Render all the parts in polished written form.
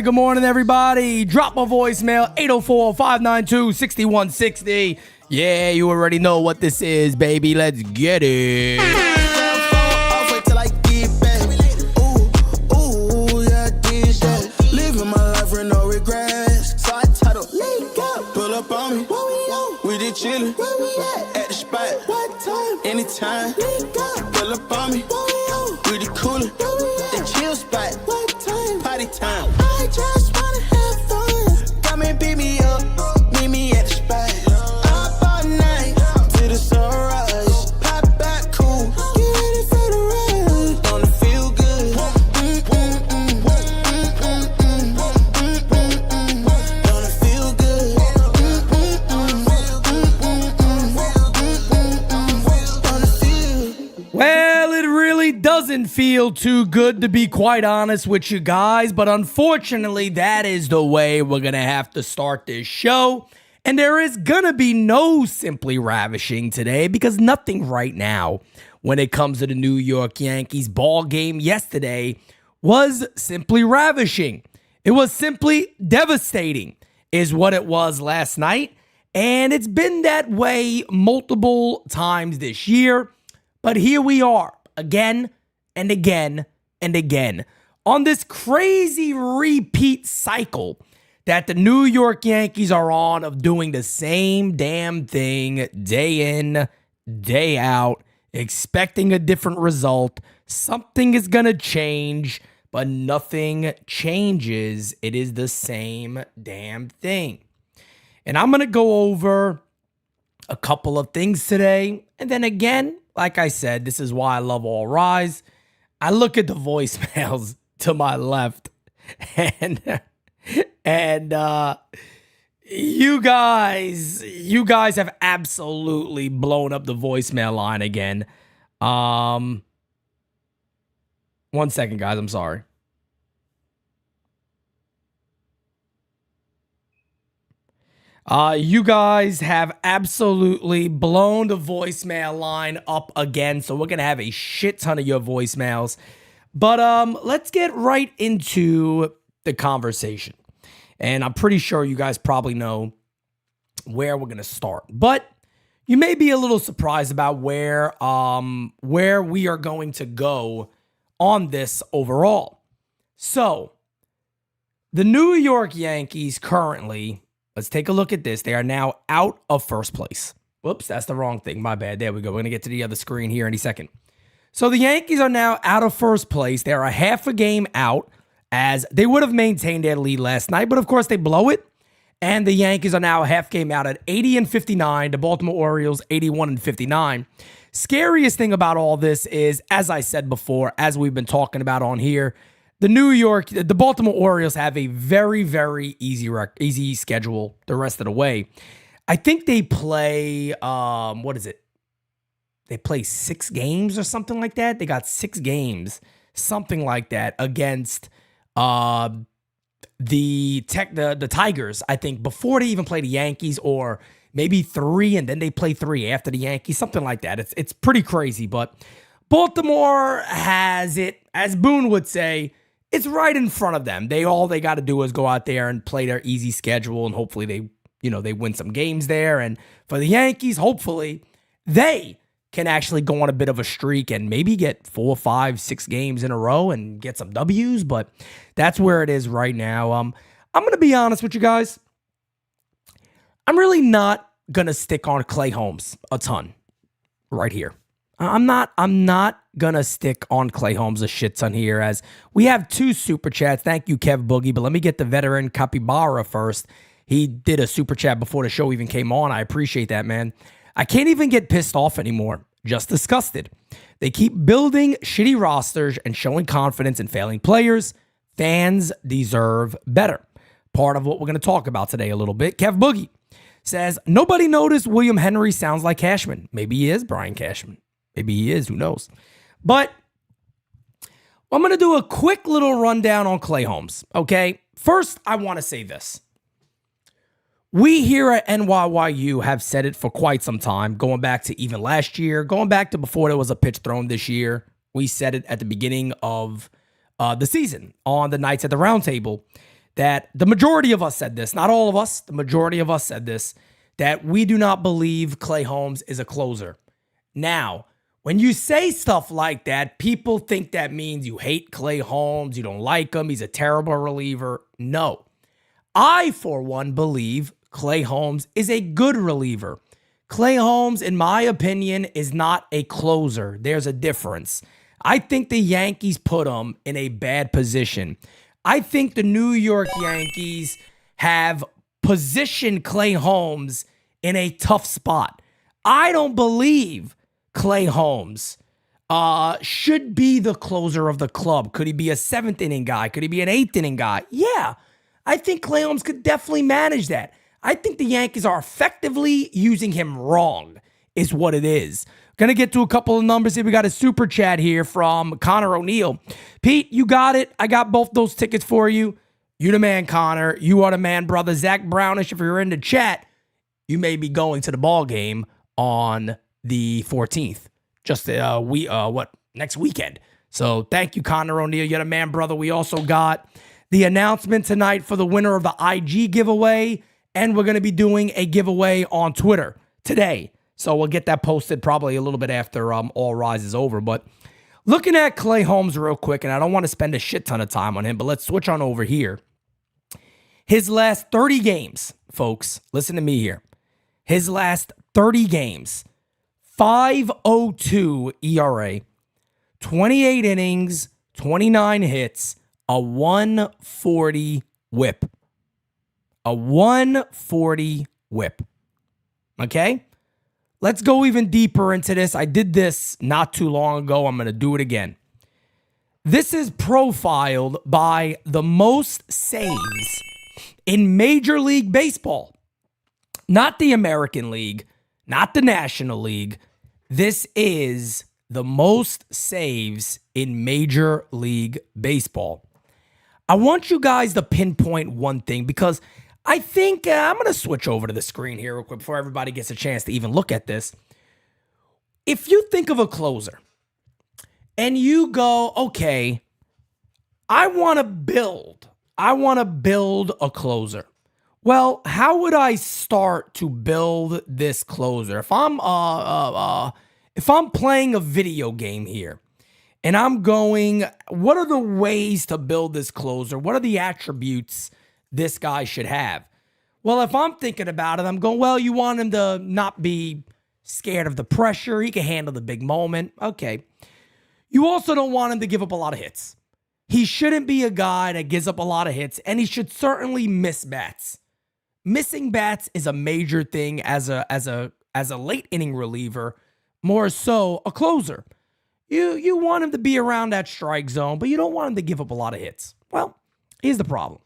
Good morning, everybody. Drop a voicemail, 804-592-6160. Yeah, you already know what this is, baby. Let's get it. Living my life with no regrets. So I titled, pull up on me. We did chillin' at the spot. Anytime, pull up on me. We did coolin', the chill spot. Party time. I just wanna have fun. Come and pick me up, meet me at the spot. Up all night till the sunrise. Pop back cool, get ready for the ride. Don't it feel good? Don't it feel good? Don't it feel? Well, it really doesn't feel too good, to be quite honest with you guys, but unfortunately that is the way we're gonna have to start this show, and there is gonna be no Simply Ravishing today because nothing right now when it comes to the New York Yankees ball game yesterday was simply ravishing. It was simply devastating is what it was last night, and it's been that way multiple times this year, but here we are again and again and again on this crazy repeat cycle that the New York Yankees are on of doing the same damn thing day in, day out, expecting a different result. Something is going to change, but nothing changes. It is the same damn thing. And I'm going to go over a couple of things today. And then again, like I said, this is why I love All Rise. I look at the voicemails to my left, and you guys have absolutely blown up the voicemail line again. 1 second, guys. I'm sorry. You guys have absolutely blown the voicemail line up again, so we're going to have a shit ton of your voicemails. But let's get right into the conversation. And I'm pretty sure you guys probably know where we're going to start. But you may be a little surprised about where we are going to go on this overall. So, the New York Yankees currently, let's take a look at this. They are now out of first place. Whoops, that's the wrong thing. My bad. There we go. We're going to get to the other screen here any second. So the Yankees are now out of first place. They're a half a game out, as they would have maintained their lead last night, but of course they blow it. And the Yankees are now a half game out at 80-59. The Baltimore Orioles 81-59. Scariest thing about all this is, as I said before, as we've been talking about on here, the Baltimore Orioles have a very, very easy schedule the rest of the way. I think they play, what is it? They play 6 games or something like that. They got 6 games, something like that, against the Tigers, I think, before they even play the Yankees, or maybe 3, and then they play 3 after the Yankees, something like that. It's pretty crazy, but Baltimore has it, as Boone would say, it's right in front of them. All they got to do is go out there and play their easy schedule, and hopefully they win some games there. And for the Yankees, hopefully they can actually go on a bit of a streak and maybe get 4, 5, 6 games in a row and get some W's, but that's where it is right now. I'm going to be honest with you guys. I'm really not going to stick on Clay Holmes a ton right here. I'm not going to stick on Clay Holmes a shit ton here, as we have 2 super chats. Thank you, Kev Boogie, but let me get the veteran Capybara first. He did a super chat before the show even came on. I appreciate that, man. I can't even get pissed off anymore. Just disgusted. They keep building shitty rosters and showing confidence in failing players. Fans deserve better. Part of what we're going to talk about today a little bit. Kev Boogie says, nobody noticed William Henry sounds like Cashman. Maybe he is Brian Cashman. Maybe he is. Who knows? But I'm going to do a quick little rundown on Clay Holmes. Okay. First, I want to say this. We here at NYYU have said it for quite some time, going back to even last year, going back to before there was a pitch thrown this year. We said it at the beginning of the season on the Nights at the Roundtable, that the majority of us said this, not all of us, the majority of us said this, that we do not believe Clay Holmes is a closer. Now, when you say stuff like that, people think that means you hate Clay Holmes, you don't like him, he's a terrible reliever. No. I, for one, believe Clay Holmes is a good reliever. Clay Holmes, in my opinion, is not a closer. There's a difference. I think the Yankees put him in a bad position. I think the New York Yankees have positioned Clay Holmes in a tough spot. I don't believe Clay Holmes should be the closer of the club. Could he be a 7th inning guy? Could he be an 8th inning guy? Yeah, I think Clay Holmes could definitely manage that. I think the Yankees are effectively using him wrong, is what it is. Going to get to a couple of numbers here. We got a super chat here from Connor O'Neill. Pete, you got it. I got both those tickets for you. You the man, Connor. You are the man, brother. Zach Brownish, if you're in the chat, you may be going to the ball game on the 14th. Just next weekend. So thank you, Connor O'Neill. You're the man, brother. We also got the announcement tonight for the winner of the IG giveaway, and we're going to be doing a giveaway on Twitter today. So we'll get that posted probably a little bit after All Rise is over. But looking at Clay Holmes real quick, and I don't want to spend a shit ton of time on him, but let's switch on over here. His last 30 games, folks, listen to me here. His last 30 games, 5.02 ERA, 28 innings, 29 hits, a 140 whip. A 140 whip. Okay? Let's go even deeper into this. I did this not too long ago. I'm going to do it again. This is profiled by the most saves in Major League Baseball. Not the American League, not the National League. This is the most saves in Major League Baseball. I want you guys to pinpoint one thing, because I think I'm going to switch over to the screen here real quick before everybody gets a chance to even look at this. If you think of a closer and you go, okay, I want to build a closer. Well, how would I start to build this closer? If I'm playing a video game here and I'm going, what are the ways to build this closer? What are the attributes this guy should have? Well, if I'm thinking about it, I'm going, well, you want him to not be scared of the pressure. He can handle the big moment. Okay. You also don't want him to give up a lot of hits. He shouldn't be a guy that gives up a lot of hits, and he should certainly miss bats. Missing bats is a major thing as a late inning reliever, more so a closer. You want him to be around that strike zone, but you don't want him to give up a lot of hits. Well, here's the problem.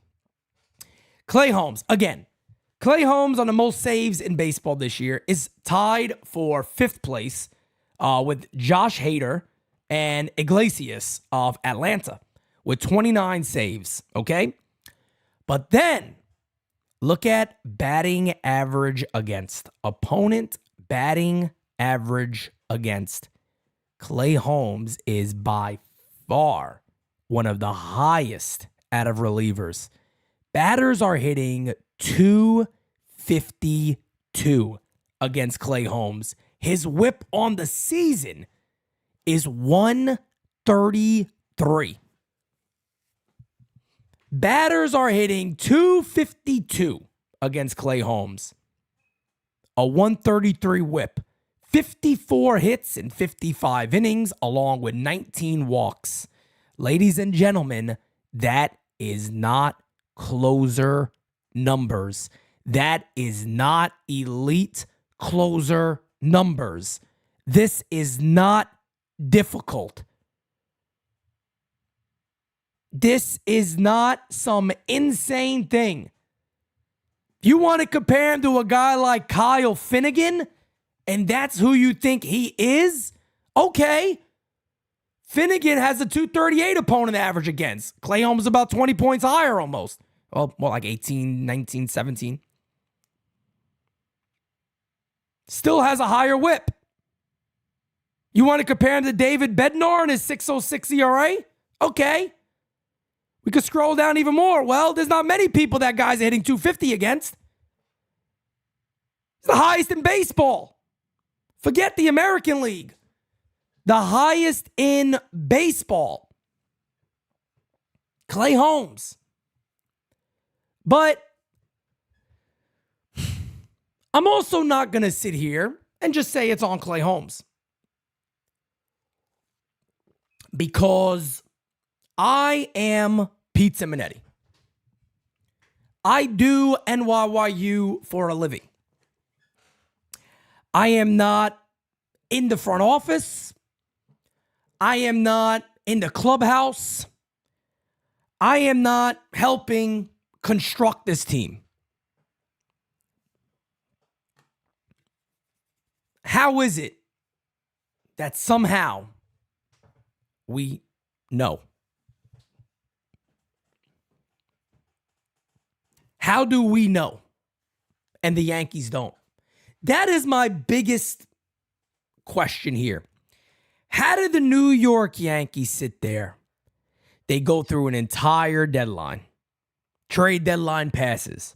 Clay Holmes, again, Clay Holmes on the most saves in baseball this year is tied for 5th place with Josh Hader and Iglesias of Atlanta with 29 saves, okay? But then look at batting average against. Opponent batting average against. Clay Holmes is by far one of the highest out of relievers. Batters are hitting 252 against Clay Holmes. His whip on the season is 133. Batters are hitting 252 against Clay Holmes. A 133 whip. 54 hits in 55 innings, along with 19 walks. Ladies and gentlemen, that is not closer numbers. That is not elite closer numbers. This is not difficult. This is not some insane thing. If you want to compare him to a guy like Kyle Finnegan, and that's who you think he is, okay. Finnegan has a 238 opponent average against. Clay Holmes is about 20 points higher almost. Well, more like 18, 19, 17. Still has a higher whip. You want to compare him to David Bednar and his 6.06 ERA? Okay. We could scroll down even more. Well, there's not many people that guys are hitting 250 against. It's the highest in baseball. Forget the American League. The highest in baseball. Clay Holmes. But I'm also not going to sit here and just say it's on Clay Holmes. Because I am Pete Simonetti. I do NYYU for a living. I am not in the front office. I am not in the clubhouse. I am not helping construct this team. How is it that somehow we know? How do we know and the Yankees don't? That is my biggest question here. How did the New York Yankees sit there? They go through an entire deadline. Trade deadline passes.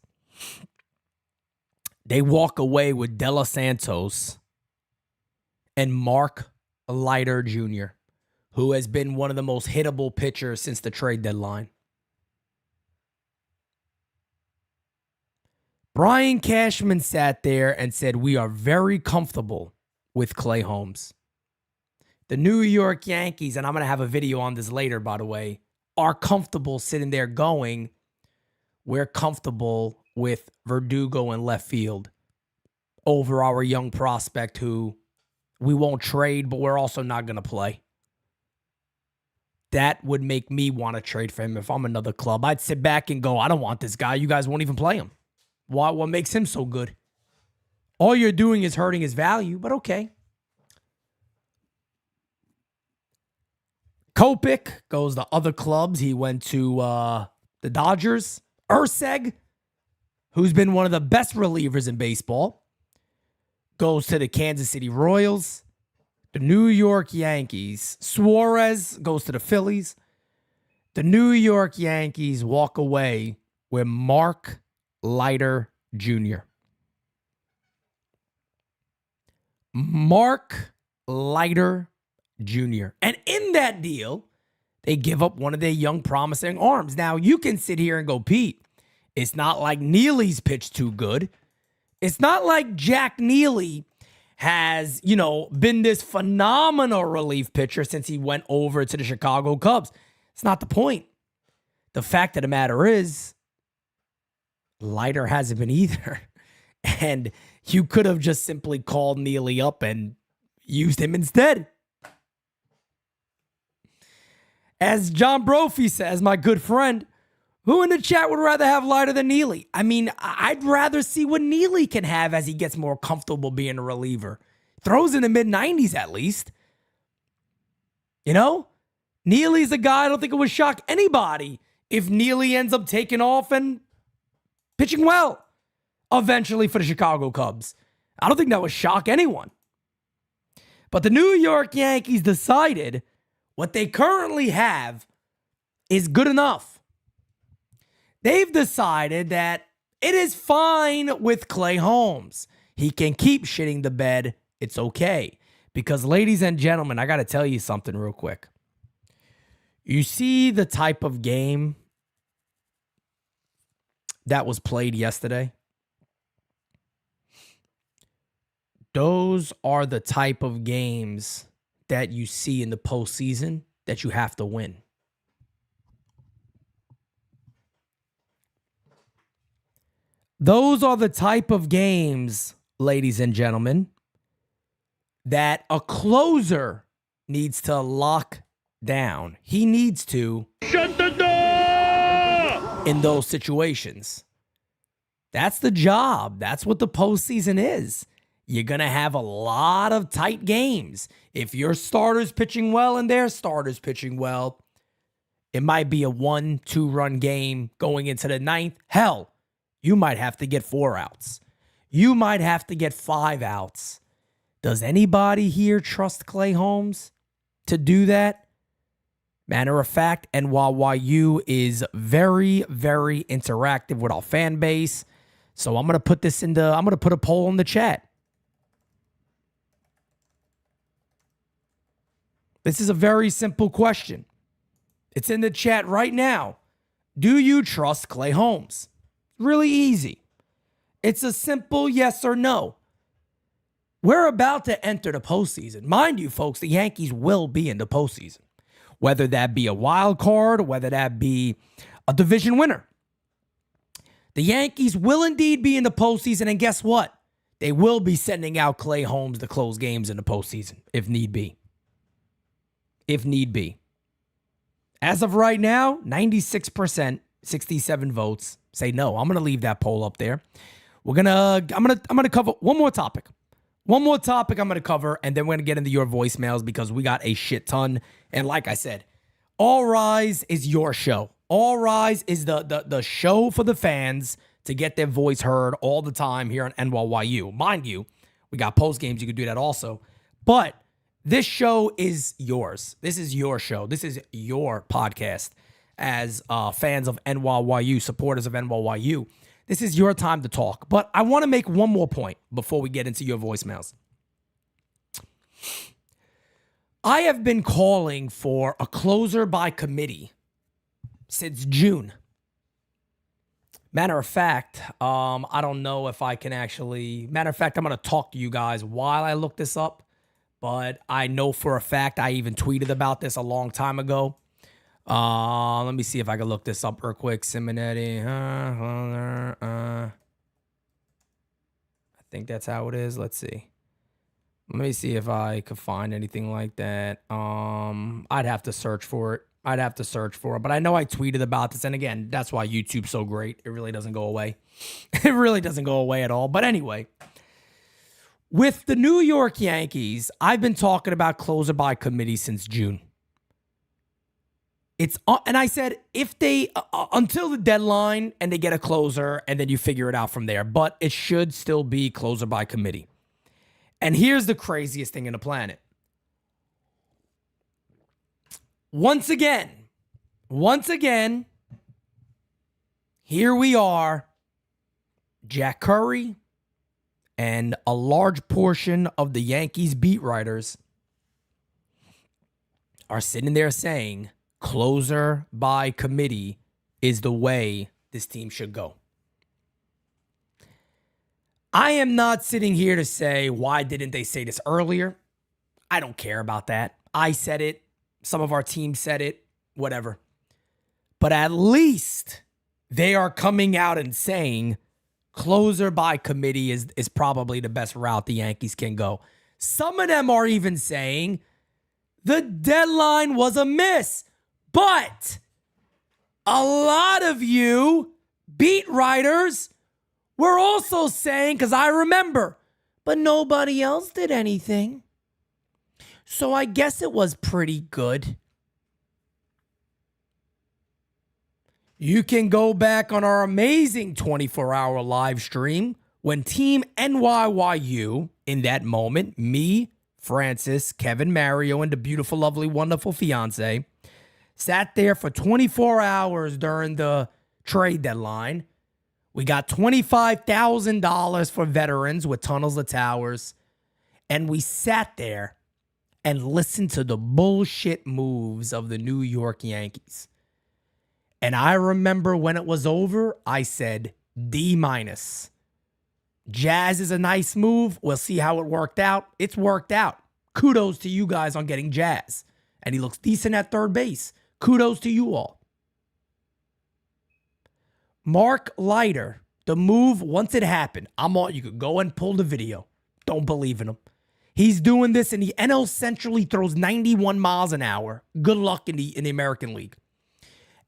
They walk away with De Los Santos and Mark Leiter Jr., who has been one of the most hittable pitchers since the trade deadline. Brian Cashman sat there and said, we are very comfortable with Clay Holmes. The New York Yankees, and I'm going to have a video on this later, by the way, are comfortable sitting there going, we're comfortable with Verdugo in left field over our young prospect who we won't trade, but we're also not going to play. That would make me want to trade for him if I'm another club. I'd sit back and go, I don't want this guy. You guys won't even play him. What makes him so good? All you're doing is hurting his value, but okay. Kopech goes to other clubs. He went to the Dodgers. Urseg, who's been one of the best relievers in baseball, goes to the Kansas City Royals. The New York Yankees. Suarez goes to the Phillies. The New York Yankees walk away with Mark Leiter Jr. Mark Leiter Jr. And in that deal, they give up one of their young promising arms. Now, you can sit here and go, Pete, it's not like Neely's pitched too good. It's not like Jack Neely has, been this phenomenal relief pitcher since he went over to the Chicago Cubs. It's not the point. The fact of the matter is, Leiter hasn't been either. And you could have just simply called Neely up and used him instead. As John Brophy says, my good friend, who in the chat would rather have Leiter than Neely? I mean, I'd rather see what Neely can have as he gets more comfortable being a reliever. Throws in the mid-90s at least. You know? Neely's a guy I don't think it would shock anybody if Neely ends up taking off and pitching well eventually for the Chicago Cubs. I don't think that would shock anyone. But the New York Yankees decided what they currently have is good enough. They've decided that it is fine with Clay Holmes. He can keep shitting the bed. It's okay. Because, ladies and gentlemen, I got to tell you something real quick. You see the type of game that was played yesterday? Those are the type of games that you see in the postseason that you have to win. Those are the type of games, ladies and gentlemen, that a closer needs to lock down. He needs to shut the door in those situations. That's the job. That's what the postseason is. You're going to have a lot of tight games. If your starter's pitching well and their starter's pitching well, it might be a 1-2 run game going into the ninth. Hell, you might have to get 4 outs. You might have to get 5 outs. Does anybody here trust Clay Holmes to do that? Matter of fact, NYU is very, very interactive with our fan base. So I'm going to put a poll in the chat. This is a very simple question. It's in the chat right now. Do you trust Clay Holmes? Really easy. It's a simple yes or no. We're about to enter the postseason. Mind you, folks, the Yankees will be in the postseason. Whether that be a wild card, whether that be a division winner. The Yankees will indeed be in the postseason, and guess what? They will be sending out Clay Holmes to close games in the postseason, if need be. If need be. As of right now, 96%, 67 votes say no. I'm going to leave that poll up there. I'm going to cover one more topic. One more topic I'm going to cover, and then we're going to get into your voicemails because we got a shit ton. And like I said, All Rise is your show. All Rise is the show for the fans to get their voice heard all the time here on NYU. Mind you, we got post games. You can do that also. But this show is yours. This is your show. This is your podcast as fans of NYU, supporters of NYU. This is your time to talk. But I want to make one more point before we get into your voicemails. I have been calling for a closer by committee since June. Matter of fact, I don't know if I can actually... Matter of fact, I'm going to talk to you guys while I look this up. But I know for a fact I even tweeted about this a long time ago. Let me see if I can look this up real quick. Simonetti. I think that's how it is. Let's see. Let me see if I could find anything like that. I'd have to search for it. But I know I tweeted about this. And again, that's why YouTube's so great. It really doesn't go away. It really doesn't go away at all. But anyway, with the New York Yankees, I've been talking about closer by committee since June. And I said, if they, until the deadline and they get a closer and then you figure it out from there, but it should still be closer by committee. And here's the craziest thing in the planet. Once again, here we are, Jack Curry and a large portion of the Yankees beat writers are sitting there saying, closer by committee is the way this team should go. I am not sitting here to say, why didn't they say this earlier? I don't care about that. I said it. Some of our team said it. Whatever. But at least they are coming out and saying closer by committee is probably the best route the Yankees can go. Some of them are even saying the deadline was a miss. But a lot of you beat writers were also saying, because I remember, but nobody else did anything. So I guess it was pretty good. You can go back on our amazing 24-hour live stream when Team NYYU, in that moment, me, Francis, Kevin, Mario, and the beautiful, lovely, wonderful fiance, sat there for 24 hours during the trade deadline. We got $25,000 for veterans with Tunnels of Towers. And we sat there and listened to the bullshit moves of the New York Yankees. And I remember when it was over, I said D-. Jazz is a nice move. We'll see how it worked out. It's worked out. Kudos to you guys on getting Jazz. And he looks decent at third base. Kudos to you all. Mark Leiter, the move, once it happened, you could go and pull the video. Don't believe in him. He's doing this in the NL Central. He throws 91 miles an hour. Good luck in the American League.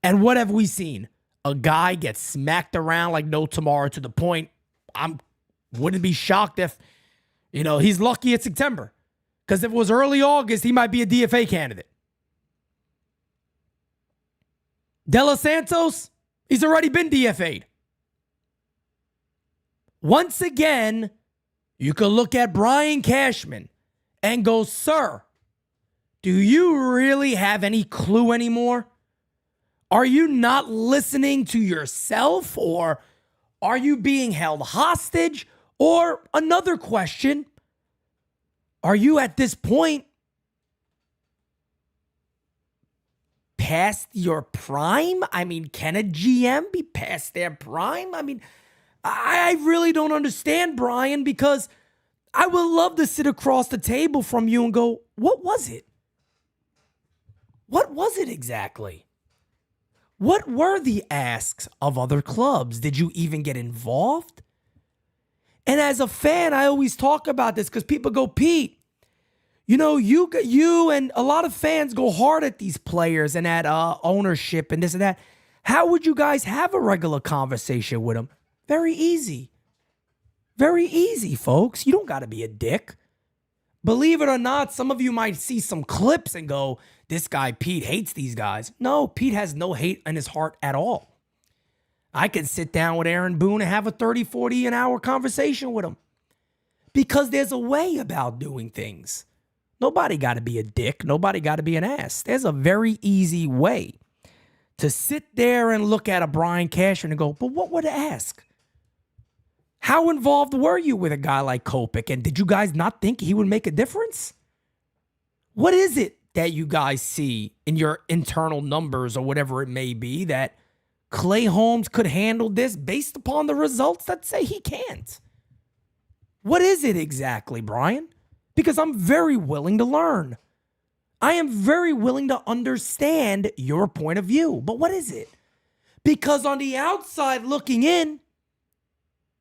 And what have we seen? A guy gets smacked around like no tomorrow, to the point I wouldn't be shocked if, he's lucky it's September. Because if it was early August, he might be a DFA candidate. De Los Santos, he's already been DFA'd. Once again, you could look at Brian Cashman and go, sir, do you really have any clue anymore? Are you not listening to yourself, or are you being held hostage? Or another question, are you at this point past your prime? I mean, can a GM be past their prime? I mean, I really don't understand, Brian, because I would love to sit across the table from you and go, what was it? What was it exactly? What were the asks of other clubs? Did you even get involved? And as a fan, I always talk about this because people go, Pete, you and a lot of fans go hard at these players and at ownership and this and that. How would you guys have a regular conversation with them? Very easy. Very easy, folks. You don't got to be a dick. Believe it or not, some of you might see some clips and go, this guy Pete hates these guys. No, Pete has no hate in his heart at all. I can sit down with Aaron Boone and have a 30, 40 an hour conversation with him. Because there's a way about doing things. Nobody got to be a dick. Nobody got to be an ass. There's a very easy way to sit there and look at a Brian Cashman and go, but what would I ask? How involved were you with a guy like Kopech? And did you guys not think he would make a difference? What is it that you guys see in your internal numbers or whatever it may be that Clay Holmes could handle this based upon the results that say he can't? What is it exactly, Brian? Because I'm very willing to learn. I am very willing to understand your point of view. But what is it? Because on the outside looking in,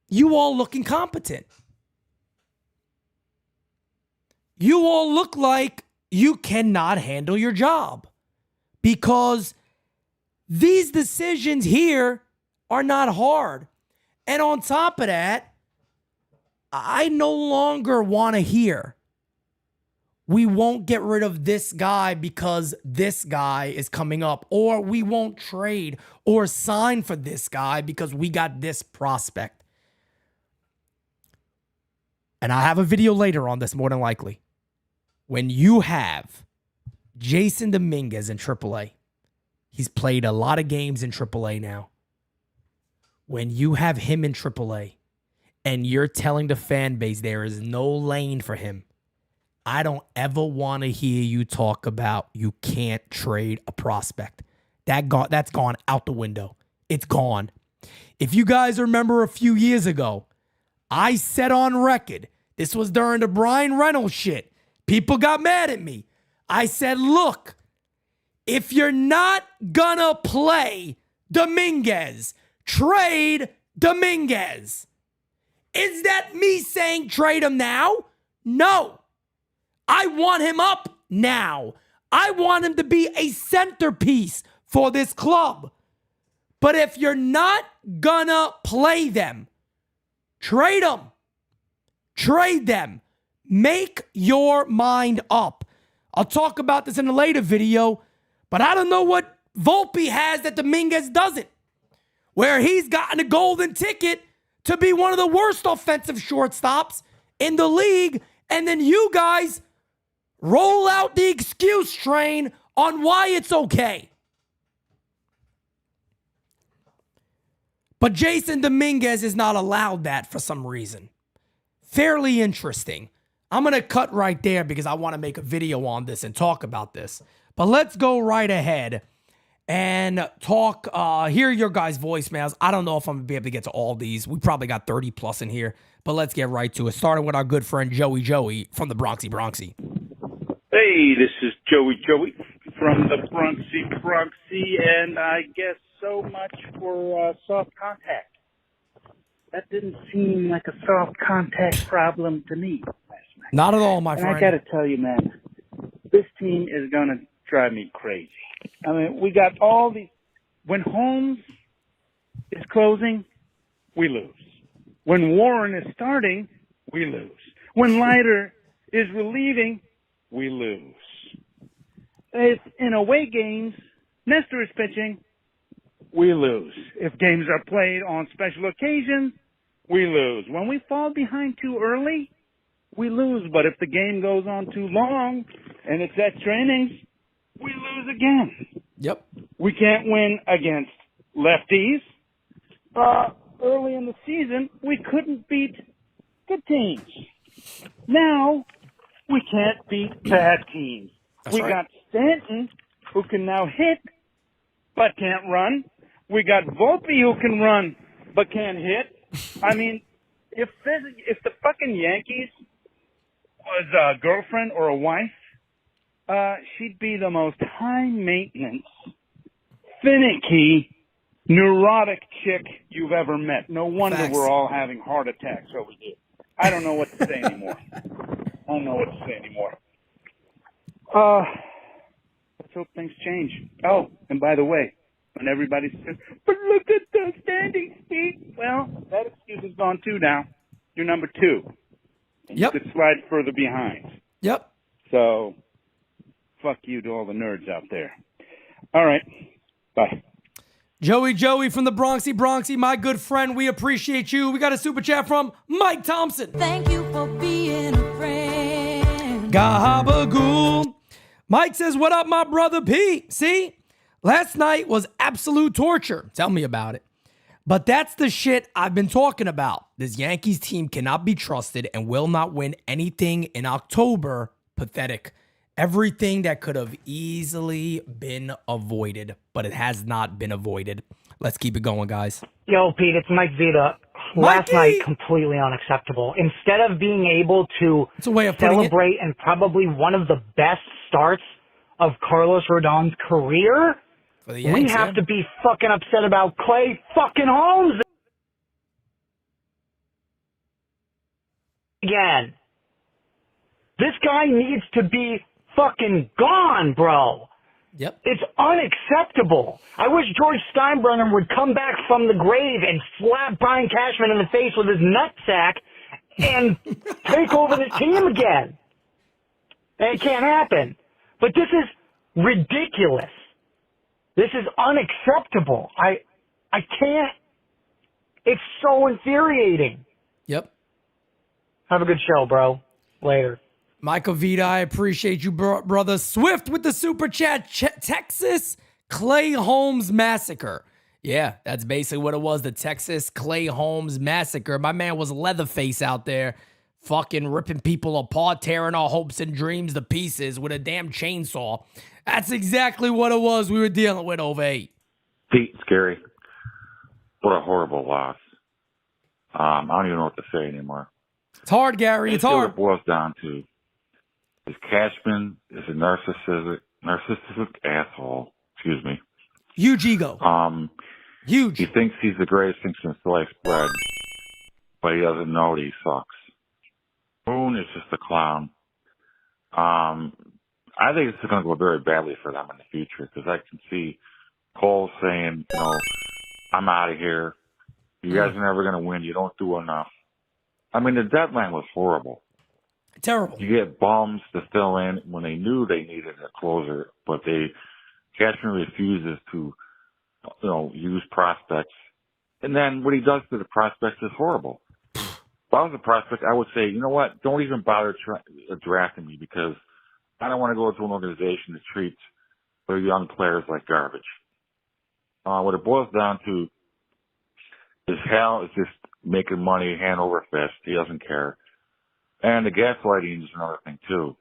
you all look incompetent. You all look like you cannot handle your job. Because these decisions here are not hard. And on top of that, I no longer want to hear, we won't get rid of this guy because this guy is coming up, or we won't trade or sign for this guy because we got this prospect. And I have a video later on this, more than likely. When you have Jason Dominguez in AAA, he's played a lot of games in AAA now. When you have him in AAA and you're telling the fan base there is no lane for him, I don't ever want to hear you talk about you can't trade a prospect. That's gone out the window. It's gone. If you guys remember a few years ago, I said on record, this was during the Brian Reynolds shit. People got mad at me. I said, look, if you're not gonna play Dominguez, trade Dominguez. Is that me saying trade him now? No. I want him up now. I want him to be a centerpiece for this club. But if you're not gonna play them, trade them. Trade them. Make your mind up. I'll talk about this in a later video, but I don't know what Volpe has that Dominguez doesn't, where he's gotten a golden ticket to be one of the worst offensive shortstops in the league, and then you guys roll out the excuse train on why it's okay. But Jason Dominguez is not allowed that for some reason. Fairly interesting. I'm going to cut right there because I want to make a video on this and talk about this. But let's go right ahead and talk, hear your guys' voicemails. I don't know if I'm going to be able to get to all these. We probably got 30 plus in here, but let's get right to it. Starting with our good friend Joey from the Bronxy. Hey, this is Joey from the Bronxy, and I guess so much for soft contact. That didn't seem like a soft contact problem to me last night. Not at all, my friend. I got to tell you, man, this team is going to drive me crazy. I mean, we got all these. When Holmes is closing, we lose. When Warren is starting, we lose. When Leiter is relieving, we lose. If in away games, Nestor is pitching, we lose. If games are played on special occasions, we lose. When we fall behind too early, we lose. But if the game goes on too long and it's extra innings, we lose again. Yep. We can't win against lefties. Early in the season, we couldn't beat good teams. Now, we can't beat bad teams. That's right. Got Stanton, who can now hit, but can't run. We got Volpe, who can run, but can't hit. I mean, if the fucking Yankees was a girlfriend or a wife, she'd be the most high-maintenance, finicky, neurotic chick you've ever met. No wonder Facts. We're all having heart attacks over here. I don't know what to say anymore. Let's hope things change. Oh, and by the way, when everybody says, but look at the standings, Steve. Well, that excuse is gone too now. You're number 2. And Yep. You could slide further behind. Yep. So, fuck you to all the nerds out there. All right. Bye. Joey from the Bronxy, my good friend. We appreciate you. We got a super chat from Mike Thompson. Thank you for being a friend. Gabagool. Mike says, what up, my brother P? See, last night was absolute torture. Tell me about it. But that's the shit I've been talking about. This Yankees team cannot be trusted and will not win anything in October. Pathetic. Everything that could have easily been avoided, but it has not been avoided. Let's keep it going, guys. Yo, Pete, it's Mike Vita. Last night, completely unacceptable. Instead of being able to It's a way of putting celebrate and probably one of the best starts of Carlos Rodon's career, For the we Yanks, have to be fucking upset about Clay fucking Holmes again. This guy needs to be fucking gone, bro. Yep. It's unacceptable. I wish George Steinbrenner would come back from the grave and slap Brian Cashman in the face with his nutsack and take over the team again. And it can't happen. But this is ridiculous. This is unacceptable. I can't. It's so infuriating. Yep. Have a good show, bro. Later. Michael Vita, I appreciate you, brother. Swift with the super chat. Texas Clay Holmes massacre. Yeah, that's basically what it was. The Texas Clay Holmes massacre. My man was Leatherface out there fucking ripping people apart, tearing our hopes and dreams to pieces with a damn chainsaw. That's exactly what it was we were dealing with over 8. Pete, scary. What a horrible loss. I don't even know what to say anymore. It's hard, Gary. It's hard. What it boils down to is Cashman is a narcissistic asshole. Excuse me. Huge ego. Huge. He thinks he's the greatest thing since sliced bread, but he doesn't know that he sucks. Boone is just a clown. I think it's going to go very badly for them in the future because I can see Cole saying, I'm out of here. You guys are never going to win. You don't do enough. I mean, the deadline was horrible. Terrible. You get bums to fill in when they knew they needed a closer, but Cashman refuses to, use prospects. And then what he does to the prospects is horrible. If I was a prospect, I would say, you know what? Don't even bother drafting me because I don't want to go to an organization that treats their young players like garbage. What it boils down to is Hal is just making money hand over fist. He doesn't care. And the gaslighting is another thing, too.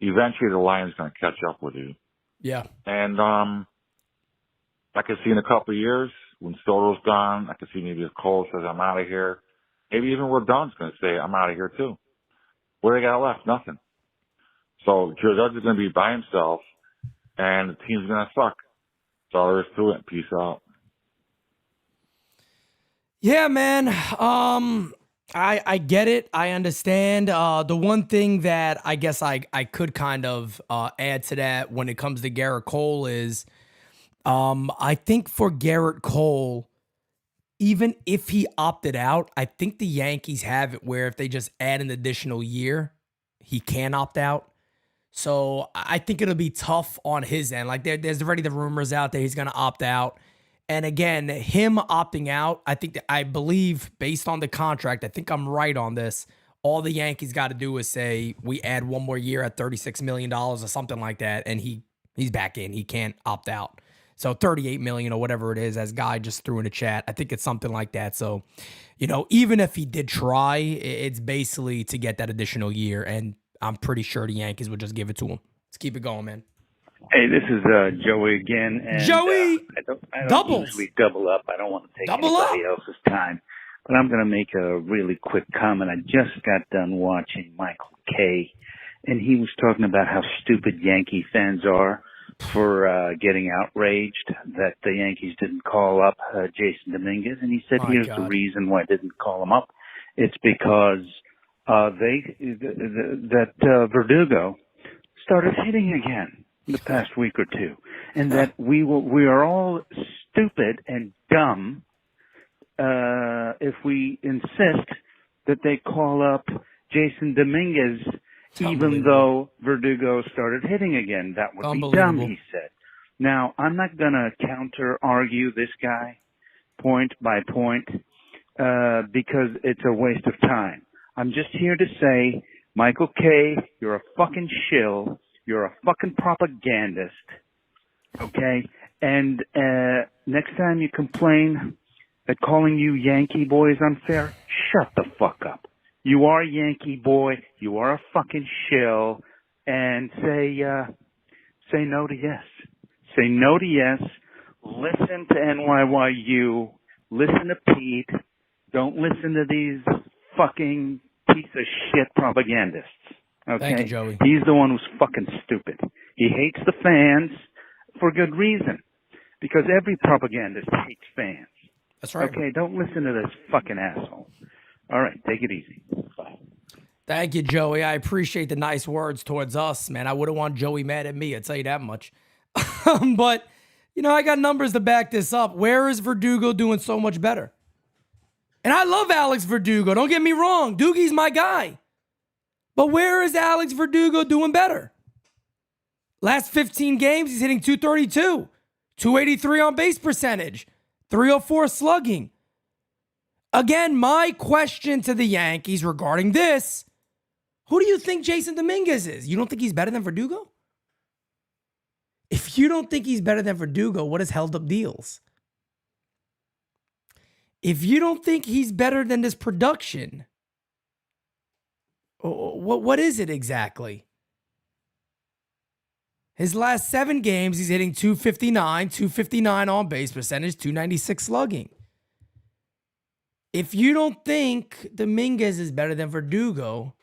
Eventually, the Lions going to catch up with you. Yeah. And I could see in a couple of years, when Soto's gone, I could see maybe if Cole says, I'm out of here. Maybe even Rodon's going to say, I'm out of here, too. What do they got left? Nothing. So Judge is going to be by himself, and the team's going to suck. That's all there is to it. Peace out. Yeah, man. I get it. I understand. The one thing that I guess I could kind of add to that when it comes to Garrett Cole is I think for Garrett Cole, even if he opted out, I think the Yankees have it where if they just add an additional year, he can opt out. So I think it'll be tough on his end. Like there's already the rumors out there he's going to opt out. And again, him opting out, I believe based on the contract, I think I'm right on this. All the Yankees got to do is say we add one more year at $36 million or something like that, and he's back in. He can't opt out. So $38 million or whatever it is, as Guy just threw in the chat. I think it's something like that. So, even if he did try, it's basically to get that additional year, and I'm pretty sure the Yankees would just give it to him. Let's keep it going, man. Hey, this is Joey again. And, Joey! I don't Doubles. usually double up. I don't want to take Double anybody up. else's time. But I'm going to make a really quick comment. I just got done watching Michael Kay, and he was talking about how stupid Yankee fans are for getting outraged that the Yankees didn't call up Jason Dominguez. And he said, here's the reason why they didn't call him up. It's because Verdugo started hitting again the past week or two, and that we are all stupid and dumb if we insist that they call up Jason Dominguez, even though Verdugo started hitting again. That would be dumb, he said. Now, I'm not going to counter-argue this guy point by point because it's a waste of time. I'm just here to say, Michael Kay, you're a fucking shill. You're a fucking propagandist, okay? And next time you complain that calling you Yankee boy is unfair, shut the fuck up. You are a Yankee boy. You are a fucking shill. And say no to yes. Say no to yes. Listen to NYYU. Listen to Pete. Don't listen to these fucking piece of shit propagandists. Okay. Thank you, Joey. He's the one who's fucking stupid. He hates the fans for good reason. Because every propagandist hates fans. That's right. Okay, don't listen to this fucking asshole. All right, take it easy. Bye. Thank you, Joey. I appreciate the nice words towards us, man. I wouldn't want Joey mad at me, I'd tell you that much. But, I got numbers to back this up. Where is Verdugo doing so much better? And I love Alex Verdugo. Don't get me wrong. Doogie's my guy. But where is Alex Verdugo doing better? Last 15 games, he's hitting 232, 283 on base percentage, 304 slugging. Again, my question to the Yankees regarding this, who do you think Jason Dominguez is? You don't think he's better than Verdugo? If you don't think he's better than Verdugo, what has held up deals? If you don't think he's better than this production, what is it exactly? His last 7 games, he's hitting 259 on base percentage, 296 slugging. If you don't think Dominguez is better than Verdugo,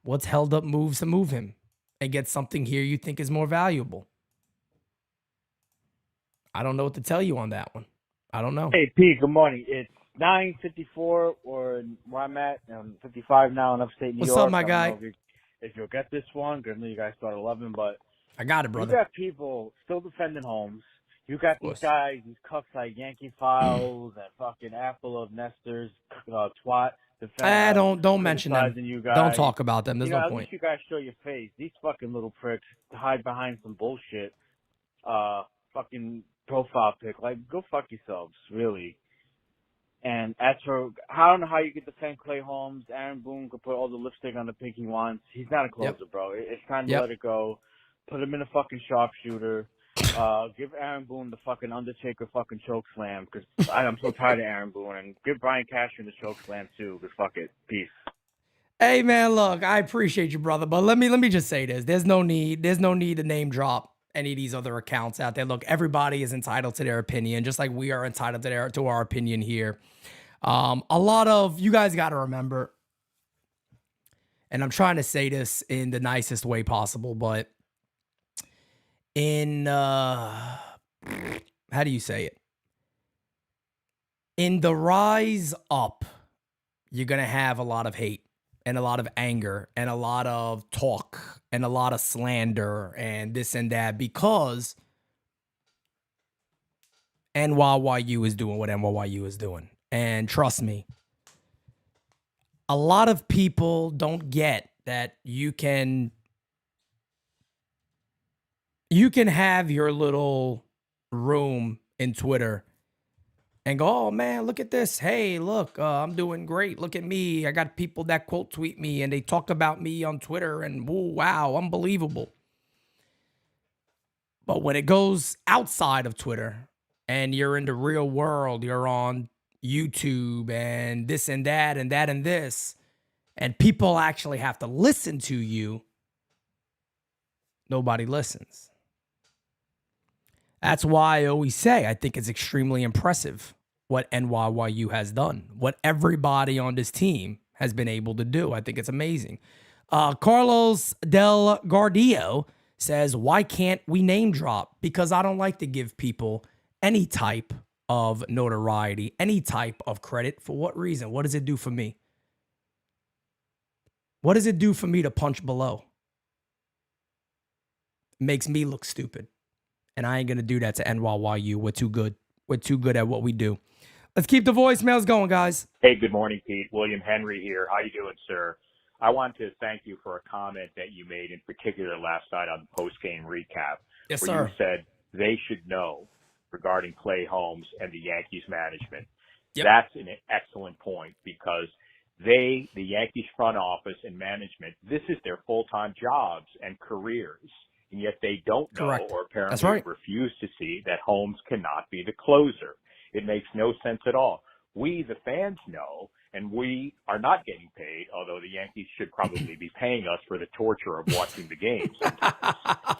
what's held up moves to move him and get something here you think is more valuable? I don't know what to tell you on that one. I don't know. Hey, Pete, good morning. It's 9:54 or where I'm at. I'm 55 now in upstate New York. What's up, my guy? if you'll get this one, because I know you guys start 11, but I got it, you brother. got people still defending Holmes. You got these course. guys, these cucks like Yankee Files and fucking Apple of Nesters, twat, Don't mention them. criticizing you guys. Don't talk about them. There's You know, no at point. least you guys show your face. These fucking little pricks hide behind some bullshit, fucking profile pic. Like, go fuck yourselves, really. And as for, I don't know how you could defend Clay Holmes. Aaron Boone could put all the lipstick on the pig he wants. He's not a closer, bro. It's time to let it go. Put him in a fucking sharpshooter. Give Aaron Boone the fucking Undertaker fucking choke slam, because I'm so tired of Aaron Boone. And give Brian Cashman the choke slam too, because fuck it. Peace. Hey man, look, I appreciate you, brother, but let me just say this. There's no need to name drop any of these other accounts out there. Look, everybody is entitled to their opinion, just like we are entitled to our opinion here. A lot of you guys got to remember, and I'm trying to say this in the nicest way possible, but in how do you say it? In the rise up, you're gonna have a lot of hate and a lot of anger and a lot of talk and a lot of slander and this and that, because NYYU is doing what NYYU is doing. And trust me, a lot of people don't get that you can have your little room in Twitter and go, oh man, look at this. Hey, look, I'm doing great. Look at me. I got people that quote tweet me and they talk about me on Twitter and wow, unbelievable. But when it goes outside of Twitter and you're in the real world, you're on YouTube and this and that and that and this, and people actually have to listen to you, nobody listens. That's why I always say I think it's extremely impressive what NYYU has done, what everybody on this team has been able to do. I think it's amazing. Carlos Del Gardio says, why can't we name drop? Because I don't like to give people any type of notoriety, any type of credit. For what reason? What does it do for me? What does it do for me to punch below? It makes me look stupid. And I ain't going to do that to NYYU. We're too good. We're too good at what we do. Let's keep the voicemails going, guys. Hey, good morning, Pete. William Henry here. How you doing, sir? I want to thank you for a comment that you made in particular last night on the post-game recap. Yes, where sir. You said they should know regarding Clay Holmes and the Yankees management. Yep. That's an excellent point, because the Yankees front office and management, this is their full-time jobs and careers. And yet they don't know, Correct. or apparently That's right. refuse to see, that Holmes cannot be the closer. It makes no sense at all. We, the fans, know, and we are not getting paid, although the Yankees should probably be paying us for the torture of watching the games.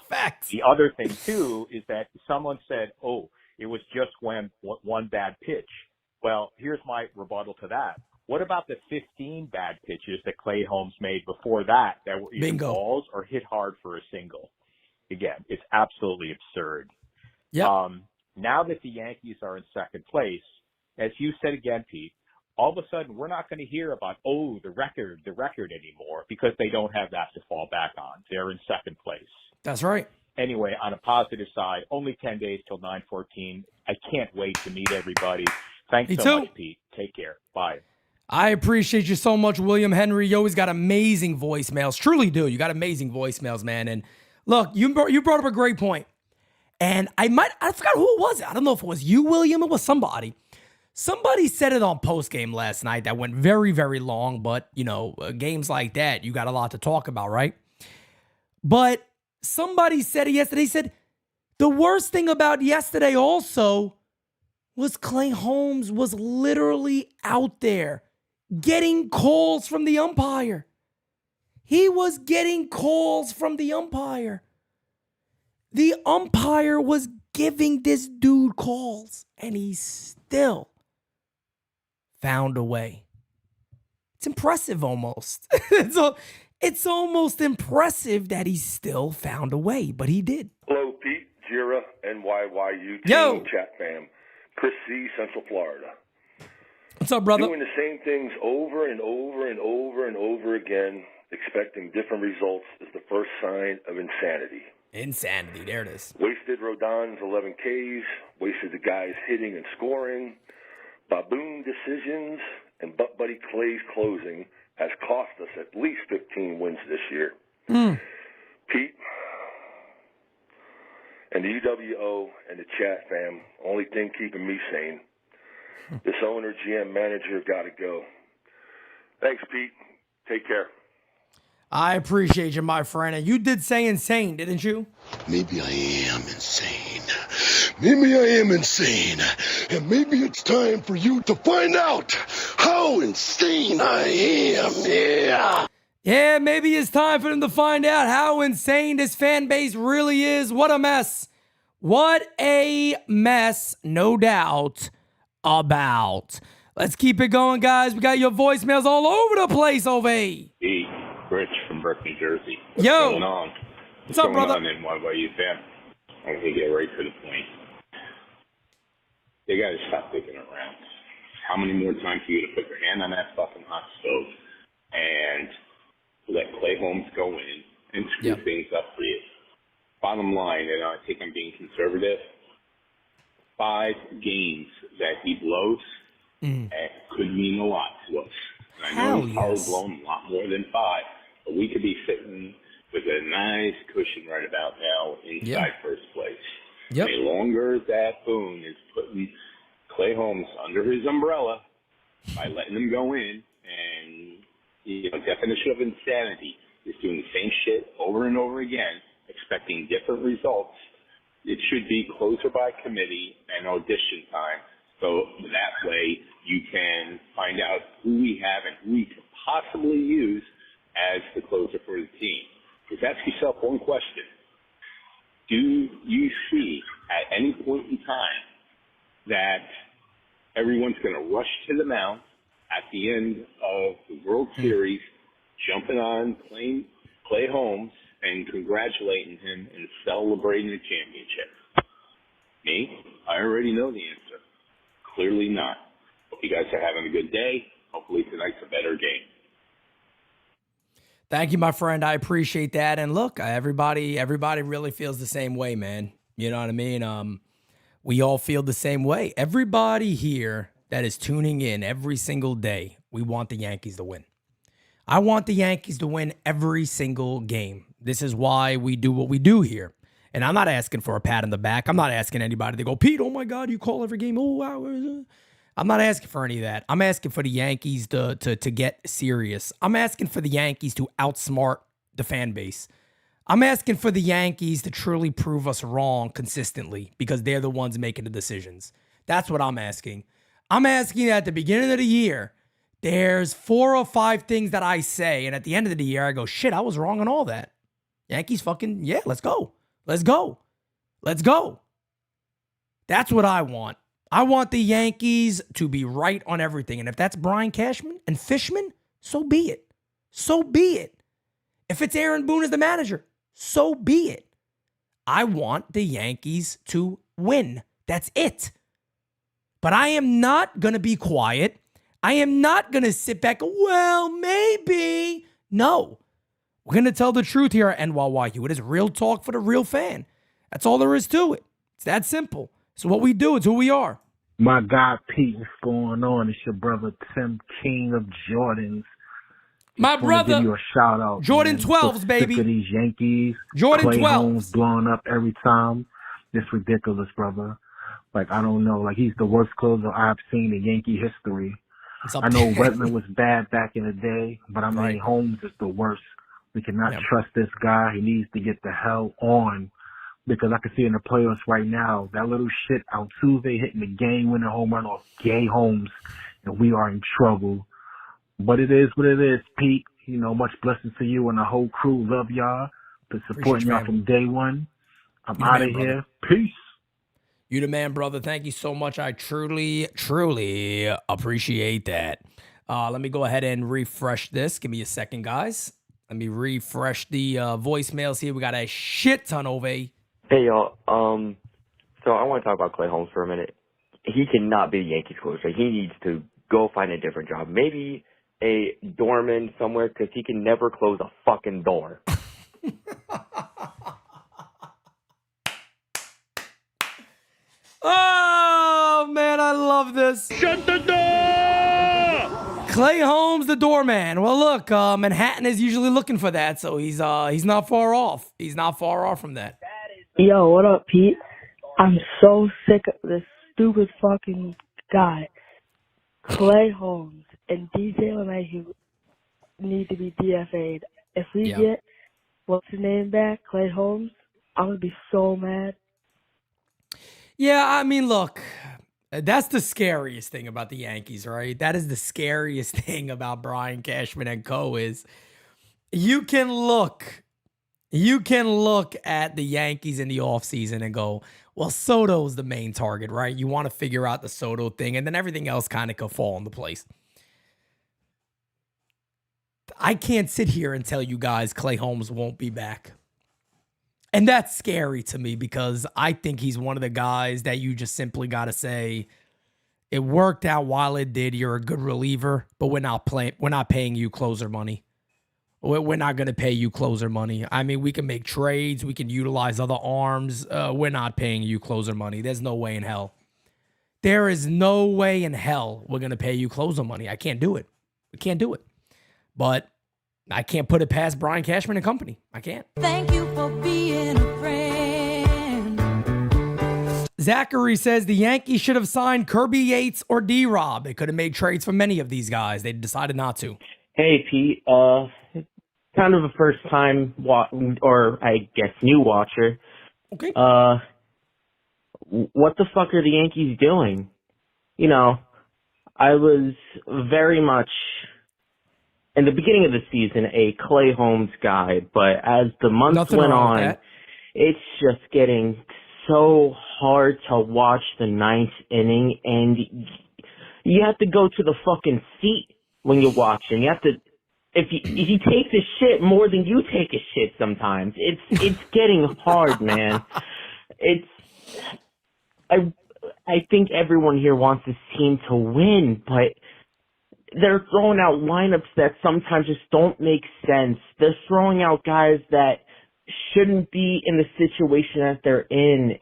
Facts. The other thing, too, is that someone said, oh, it was just one bad pitch. Well, here's my rebuttal to that. What about the 15 bad pitches that Clay Holmes made before that were either Bingo. balls or hit hard for a single? Again, it's absolutely absurd. Yep. Now that the Yankees are in second place, as you said again, Pete, all of a sudden we're not going to hear about, the record anymore, because they don't have that to fall back on. They're in second place. That's right. Anyway, on a positive side, only 10 days till 9/14. I can't wait to meet everybody. Thanks Me so too. much, Pete. Take care. Bye. I appreciate you so much, William Henry. You always got amazing voicemails. Truly do. You got amazing voicemails, man. And look, you brought up a great point. And I forgot who it was. I don't know if it was you, William. It was somebody. Somebody said it on postgame last night that went very, very long. But, games like that, you got a lot to talk about, right? But somebody said it yesterday. He said, the worst thing about yesterday also was Clay Holmes was literally out there getting calls from the umpire. He was getting calls from the umpire. The umpire was giving this dude calls, and he still found a way. It's impressive almost. It's almost impressive that he still found a way, but he did. Hello, Pete, Jira, NYYU Yo. team, chat fam. Chris C., Central Florida. What's up, brother? Doing the same things over and over and over and over again Expecting different results is the first sign of insanity. Insanity. There it is. Wasted Rodon's 11 Ks, wasted the guys hitting and scoring. Baboon decisions and Butt Buddy Clay's closing has cost us at least 15 wins this year. Pete, and the UWO and the chat fam, only thing keeping me sane. This owner, GM, manager got to go. Thanks, Pete. Take care. I appreciate you, my friend. And you did say insane, didn't you? Maybe I am insane. Maybe I am insane. And maybe it's time for you to find out how insane I am. Yeah. Yeah, maybe it's time for them to find out how insane this fan base really is. What a mess. What a mess, no doubt about. Let's keep it going, guys. We got your voicemails all over the place, OV. Hey, Rich from Burke, New Jersey. What's Yo. going on? What's up, brother? Going on, NYU fan? I'm going to get right to the point. They got to stop dicking around. How many more times are you going to put your hand on that fucking hot stove and let Clay Holmes go in and screw things up for you? Bottom line, and I think I'm being conservative, 5 games that he blows could mean a lot to us. And I know he's probably blown a lot more than 5, but we could be sitting with a nice cushion right about now inside first place. Yep. The longer that Boone is putting Clay Holmes under his umbrella by letting him go in, and definition of insanity is doing the same shit over and over again, expecting different results. It should be closer by committee and audition time, so that way you can find out who we have and who we could possibly use as the closer for the team. Just ask yourself one question. Do you see at any point in time that everyone's going to rush to the mound at the end of the World Series, jumping on Clay Holmes and congratulating him and celebrating the championship? Me? I already know the answer. Clearly not. Hope you guys are having a good day. Hopefully tonight's a better game. Thank you, my friend. I appreciate that. And look, everybody really feels the same way, man. You know what I mean? We all feel the same way. Everybody here that is tuning in every single day, we want the Yankees to win. I want the Yankees to win every single game. This is why we do what we do here. And I'm not asking for a pat on the back. I'm not asking anybody to go, Pete, oh my God, you call every game. Oh, wow. I'm not asking for any of that. I'm asking for the Yankees to get serious. I'm asking for the Yankees to outsmart the fan base. I'm asking for the Yankees to truly prove us wrong consistently because they're the ones making the decisions. That's what I'm asking. I'm asking at the beginning of the year, there's 4 or 5 things that I say, and at the end of the year, I go, shit, I was wrong on all that. Yankees fucking, yeah, let's go. Let's go. Let's go. That's what I want. I want the Yankees to be right on everything. And if that's Brian Cashman and Fishman, so be it. So be it. If it's Aaron Boone as the manager, so be it. I want the Yankees to win. That's it. But I am not going to be quiet. I am not going to sit back. Well, maybe. No. We're going to tell the truth here at NYU. It is real talk for the real fan. That's all there is to it. It's that simple. It's what we do. It's who we are. My God, Pete, what's going on? It's your brother Tim, King of Jordans. My brother, give you a shout out, Jordan man. 12s, So baby. Sick of these Yankees. Jordan Clay 12s. Holmes blowing up every time. It's ridiculous, brother. Like, I don't know. Like, he's the worst closer I've seen in Yankee history. I know Wetland was bad back in the day, but I mean, Holmes is the worst. We cannot trust this guy. He needs to get the hell on. Because I can see in the playoffs right now, that little shit Altuve hitting the game-winning home run off Gay Holmes, and we are in trouble. But it is what it is, Pete. You know, much blessings to you and the whole crew. Love y'all. Been supporting y'all from day one. I'm out of here. Peace. You the man, brother. Thank you so much. I truly, truly appreciate that. Let me go ahead and refresh this. Give me a second, guys. Let me refresh the voicemails here. We got a shit ton over. Hey, y'all. So I want to talk about Clay Holmes for a minute. He cannot be the Yankees closer. He needs to go find a different job. Maybe a doorman somewhere because he can never close a fucking door. Oh, man, I love this. Shut the door! Clay Holmes, the doorman. Well, look, Manhattan is usually looking for that, so he's not far off. He's not far off from that. Yo, what up, Pete? I'm so sick of this stupid fucking guy. Clay Holmes and DJ LeMahieu need to be DFA'd. If we get, what's his name back, Clay Holmes, I'm going to be so mad. Yeah, I mean, look, that's the scariest thing about the Yankees, right? That is the scariest thing about Brian Cashman and co. is you can look at the Yankees in the offseason and go, well, Soto's the main target, right? You want to figure out the Soto thing, and then everything else kind of could fall into place. I can't sit here and tell you guys Clay Holmes won't be back. And that's scary to me because I think he's one of the guys that you just simply got to say, it worked out while it did. You're a good reliever, but we're not paying you closer money. We're not going to pay you closer money. I mean, we can make trades. We can utilize other arms. We're not paying you closer money. There's no way in hell. There is no way in hell we're going to pay you closer money. I can't do it. We can't do it. But I can't put it past Brian Cashman and company. I can't. Thank you for being a friend. Zachary says the Yankees should have signed Kirby Yates or D-Rob. They could have made trades for many of these guys. They decided not to. Hey, Pete. Kind of a first time or I guess new watcher. Okay. What the fuck are the Yankees doing? You know, I was very much in the beginning of the season a Clay Holmes guy, but as the months went on, it's just getting so hard to watch the ninth inning, and you have to go to the fucking seat when you're watching. You have to. If he takes a shit more than you take a shit sometimes, it's getting hard, man. I think everyone here wants this team to win, but they're throwing out lineups that sometimes just don't make sense. They're throwing out guys that shouldn't be in the situation that they're in.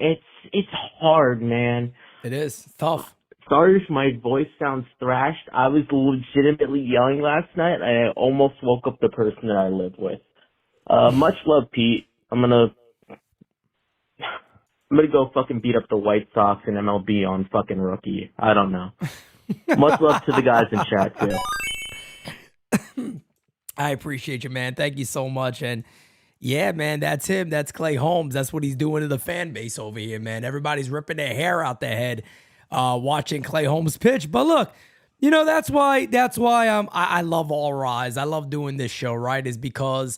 It's hard, man. It is tough. Sorry if my voice sounds thrashed. I was legitimately yelling last night. I almost woke up the person that I live with. Much love, Pete. I'm gonna go fucking beat up the White Sox and MLB on fucking rookie. I don't know. Much love to the guys in chat too. I appreciate you, man. Thank you so much. And yeah, man, that's him. That's Clay Holmes. That's what he's doing to the fan base over here, man. Everybody's ripping their hair out their head watching Clay Holmes pitch. But look, you know, that's why I love All Rise. I love doing this show, right? Is because,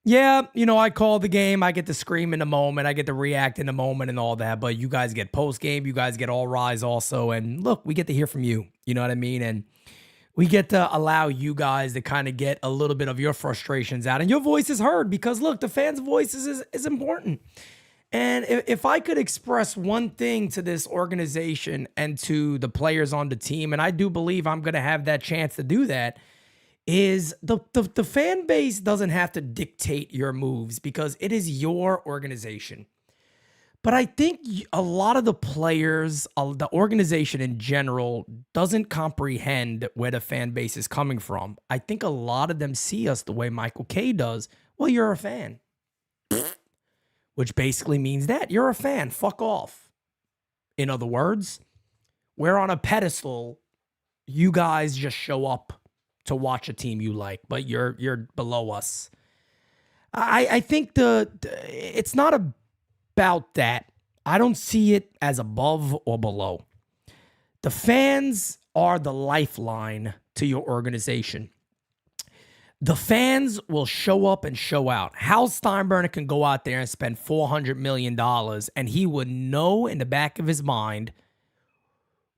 yeah, you know, I call the game. I get to scream in the moment. I get to react in the moment and all that. But you guys get post game. You guys get All Rise also. And look, we get to hear from you. You know what I mean? And we get to allow you guys to kind of get a little bit of your frustrations out. And your voice is heard because, look, the fans' voices is important. And if I could express one thing to this organization and to the players on the team, and I do believe I'm going to have that chance to do that, is the fan base doesn't have to dictate your moves because it is your organization. But I think a lot of the players, the organization in general, doesn't comprehend where the fan base is coming from. I think a lot of them see us the way Michael K does. Well, you're a fan. Which basically means that you're a fan. Fuck off. In other words, we're on a pedestal. You guys just show up to watch a team you like, but you're below us. I think it's not about that. I don't see it as above or below. The fans are the lifeline to your organization. The fans will show up and show out. Hal Steinbrenner can go out there and spend $400 million, and he would know in the back of his mind,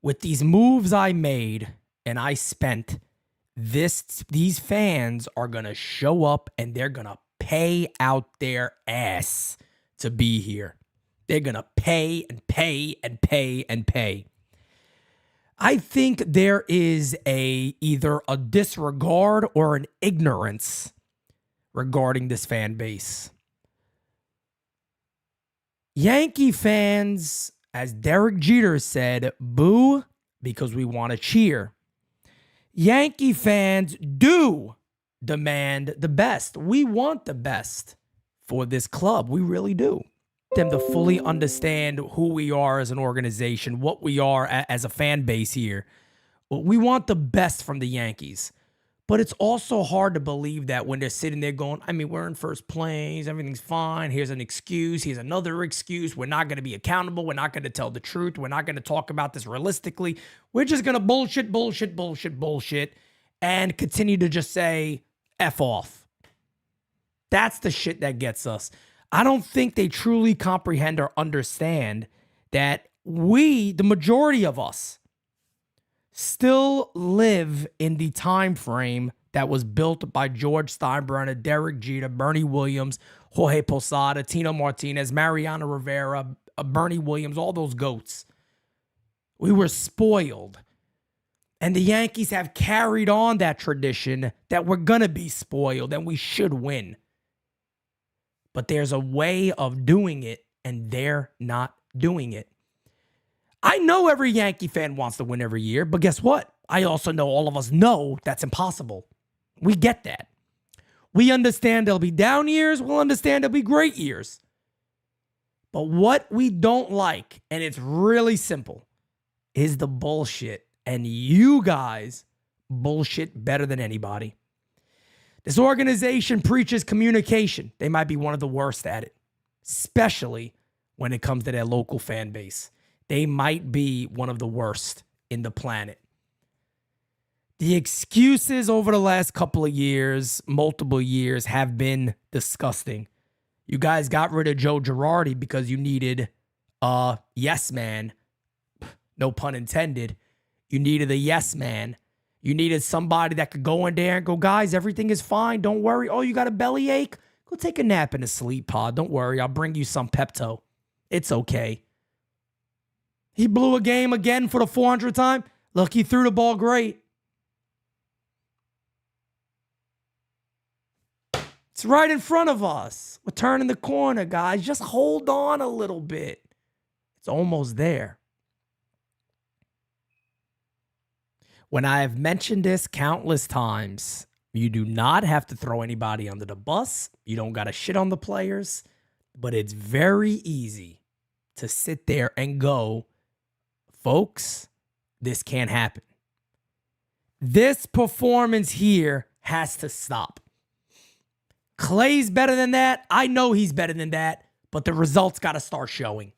with these moves I made and I spent, these fans are going to show up and they're going to pay out their ass to be here. They're going to pay and pay and pay and pay. I think there is either a disregard or an ignorance regarding this fan base. Yankee fans, as Derek Jeter said, boo because we want to cheer. Yankee fans do demand the best. We want the best for this club. We really do. Them to fully understand who we are as an organization, what we are as a fan base here. We want the best from the Yankees. But it's also hard to believe that when they're sitting there going, I mean, we're in first place, everything's fine. Here's an excuse. Here's another excuse. We're not going to be accountable. We're not going to tell the truth. We're not going to talk about this realistically. We're just going to bullshit, and continue to just say, F off. That's the shit that gets us. I don't think they truly comprehend or understand that we, the majority of us, still live in the time frame that was built by George Steinbrenner, Derek Jeter, Bernie Williams, Jorge Posada, Tino Martinez, Mariano Rivera, Bernie Williams, all those GOATs. We were spoiled. And the Yankees have carried on that tradition that we're going to be spoiled and we should win. But there's a way of doing it, and they're not doing it. I know every Yankee fan wants to win every year, but guess what? I also know all of us know that's impossible. We get that. We understand there'll be down years. We'll understand there'll be great years. But what we don't like, and it's really simple, is the bullshit. And you guys bullshit better than anybody. This organization preaches communication. They might be one of the worst at it, especially when it comes to their local fan base. They might be one of the worst in the planet. The excuses over the last couple of years, multiple years, have been disgusting. You guys got rid of Joe Girardi because you needed a yes man. No pun intended. You needed a yes man. You needed somebody that could go in there and go, guys, everything is fine. Don't worry. Oh, you got a bellyache? Go take a nap in a sleep pod. Don't worry. I'll bring you some Pepto. It's okay. He blew a game again for the 400th time. Look, he threw the ball great. It's right in front of us. We're turning the corner, guys. Just hold on a little bit. It's almost there. When I have mentioned this countless times, you do not have to throw anybody under the bus. You don't got to shit on the players. But it's very easy to sit there and go, folks, this can't happen. This performance here has to stop. Clay's better than that. I know he's better than that, but the results got to start showing.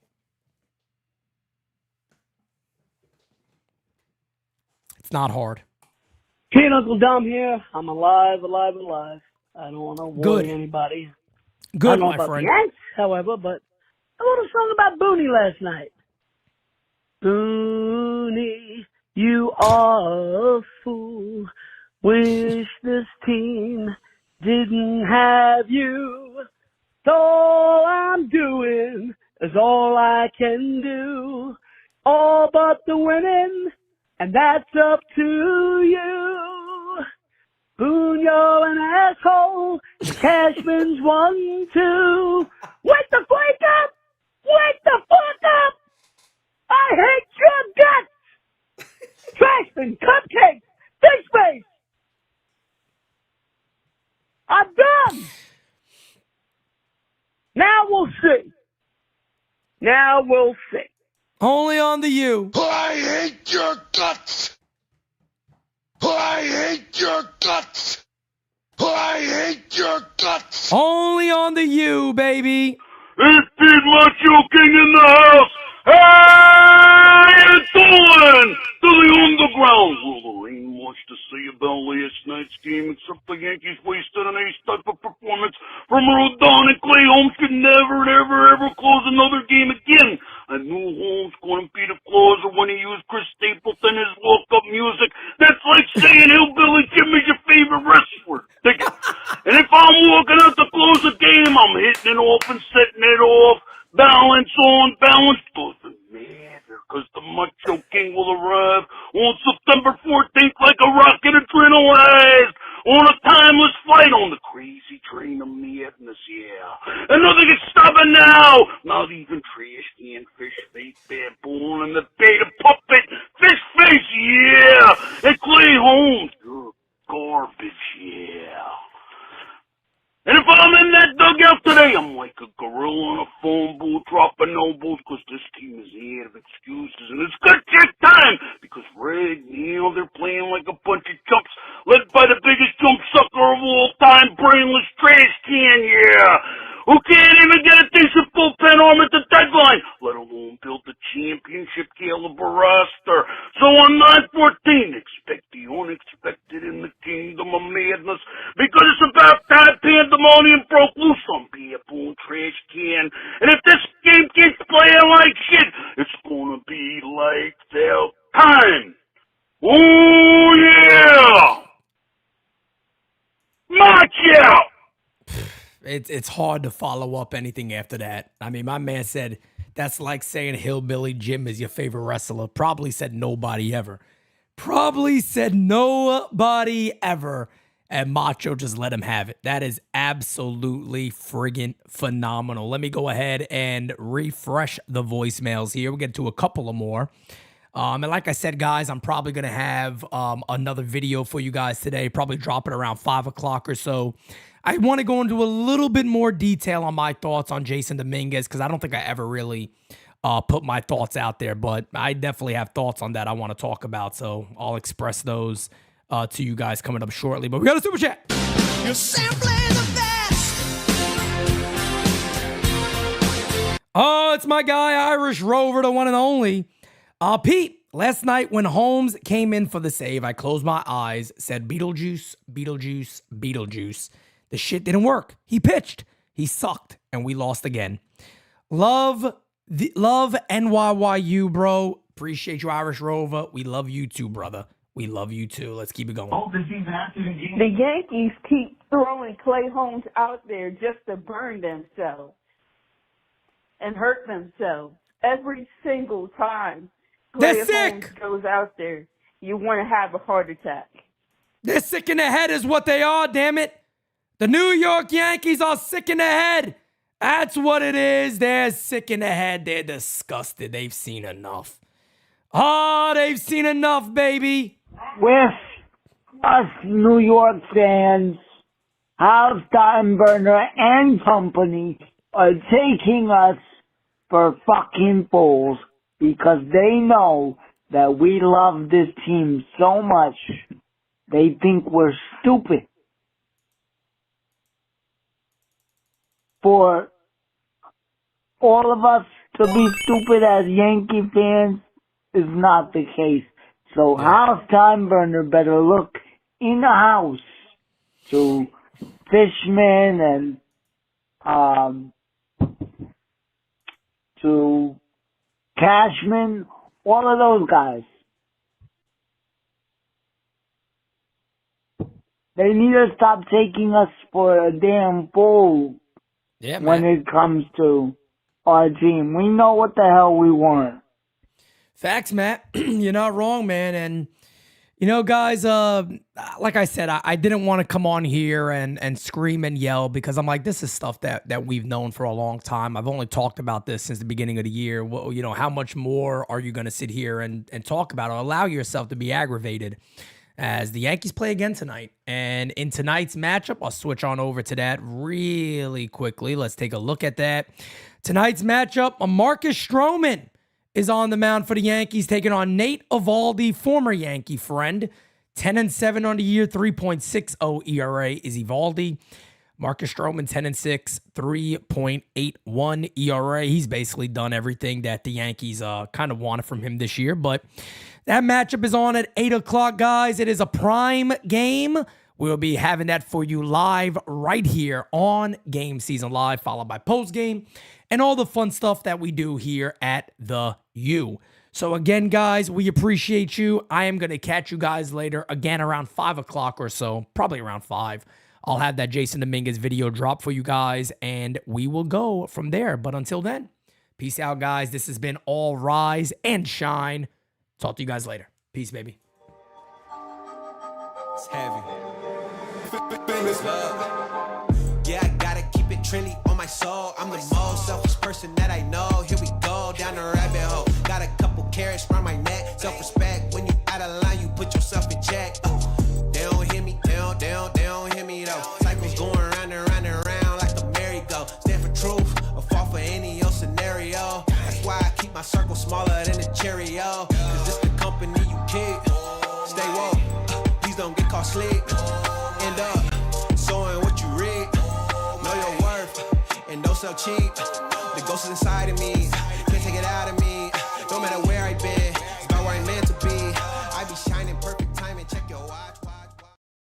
It's not hard. Kid Uncle Dom here. I'm alive. I don't want to worry anybody. Good, I don't know my about friend. the Yanks, however, but I wrote a song about Booney last night. Booney, you are a fool. Wish this team didn't have you. So all I'm doing is all I can do. All but the winning, and that's up to you. Boone, you're an asshole. Cashman's 1-2. Wake the fuck up! Wake the fuck up! I hate your guts! Trashman, cupcakes, fish face! I'm done! Now we'll see. Now we'll see. Only on the U. I hate your guts! I hate your guts! I hate your guts! Only on the U, baby. It's Pete Macho King in the house! Hey, it's Owen to the underground! Well, there ain't much to say about last night's game except the Yankees wasted an ace type of performance from Rodon, and Clay Holmes could never, ever close another game again. I knew Holmes couldn't be the closer when he used Chris Stapleton, his look-up music. That's like saying Hillbilly Jim is your favorite wrestler. Dig it. And if I'm walking out to close a game, I'm hitting it off and setting it off. Balance on, balance doesn't matter, because the Macho King will arrive thieving trash can, fish face, baboon, and the beta puppet, fish face, yeah! And Clay Holmes, you're garbage, yeah. And if I'm in that dugout today, I'm like a gorilla in a phone booth dropping elbows because this team is out of excuses. And it's good shit time because right now they're playing like a bunch of chumps led by the biggest jump sucker of all time, brainless trash can, yeah. Who can't even get a decent bullpen arm at the deadline, let alone build a championship caliber roster. So on 9/14, expect the unexpected in the kingdom of madness because it's about time pandemonium broke loose on Baboon Trash Can. And if this game keeps playing like shit, it's gonna be like that time. Oh yeah! March out! It's hard to follow up anything after that. I mean, my man said that's like saying Hillbilly Jim is your favorite wrestler. Probably said nobody ever. Probably said nobody ever. And Macho just let him have it. That is absolutely friggin' phenomenal. Let me go ahead and refresh the voicemails here. We'll get to a couple of more. And like I said, guys, I'm probably going to have another video for you guys today, probably drop it around 5 o'clock or so. I want to go into a little bit more detail on my thoughts on Jason Dominguez because I don't think I ever really put my thoughts out there, but I definitely have thoughts on that I want to talk about, so I'll express those to you guys coming up shortly. But we got a super chat. You're simply the best. Oh, it's my guy, Irish Rover, the one and only. Pete, last night when Holmes came in for the save, I closed my eyes, said Beetlejuice, Beetlejuice, Beetlejuice. The shit didn't work. He pitched. He sucked, and we lost again. Love NYYU, bro. Appreciate you, Irish Rover. We love you too, brother. We love you too. Let's keep it going. The Yankees keep throwing Clay Holmes out there just to burn themselves and hurt themselves every single time. They're Clay Holmes sick. goes out there, you want to have a heart attack. They're sick in the head is what they are, damn it. The New York Yankees are sick in the head. That's what it is. They're sick in the head. They're disgusted. They've seen enough. Oh, they've seen enough, baby. With us New York fans, Hal Steinbrenner and company are taking us for fucking fools because they know that we love this team so much, they think we're stupid. For all of us to be stupid as Yankee fans is not the case. So Hal Steinbrenner better look in the house to Fishman and to Cashman, all of those guys. They need to stop taking us for a damn fool when it comes to our team. We know what the hell we want. Facts, Matt. You're not wrong, man. And, you know, guys, like I said, I didn't want to come on here and scream and yell because I'm like, this is stuff that we've known for a long time. I've only talked about this since the beginning of the year. Well, you know, how much more are you going to sit here and talk about or allow yourself to be aggravated as the Yankees play again tonight? And in tonight's matchup, I'll switch on over to that really quickly. Let's take a look at that. Tonight's matchup, Marcus Stroman is on the mound for the Yankees, taking on Nate Eovaldi, former Yankee friend. 10-7 on the year, 3.60 ERA is Eovaldi. Marcus Stroman, 10-6, 3.81 ERA. He's basically done everything that the Yankees kind of wanted from him this year. But that matchup is on at 8 o'clock, guys. It is a prime game. We'll be having that for you live right here on Game Season Live, followed by post game and all the fun stuff that we do here at the U. So again, guys, we appreciate you. I am going to catch you guys later, again, around 5 o'clock or so, probably around 5. I'll have that Jason Dominguez video drop for you guys, and we will go from there. But until then, peace out, guys. This has been All Rise and Shine. Talk to you guys later. Peace, baby. It's heavy. Famous love. Yeah, I gotta keep it trendy on my soul. I'm the most selfish person that I know. Here we go, down the rabbit hole. Got a couple carrots round my neck. Self-respect, when you out of line, you put yourself in check. They don't hear me, they don't hear me though. Cycles going round and round and round like a merry-go. Stand for truth, or fall for any old scenario. That's why I keep my circle smaller than a Cheerio. Cause it's the company you keep. Stay woke, please don't get caught sleep. End up sowing what you reap. Know your worth, and don't sell cheap. The ghost is inside of me, can't take it out of me. No matter where I've been,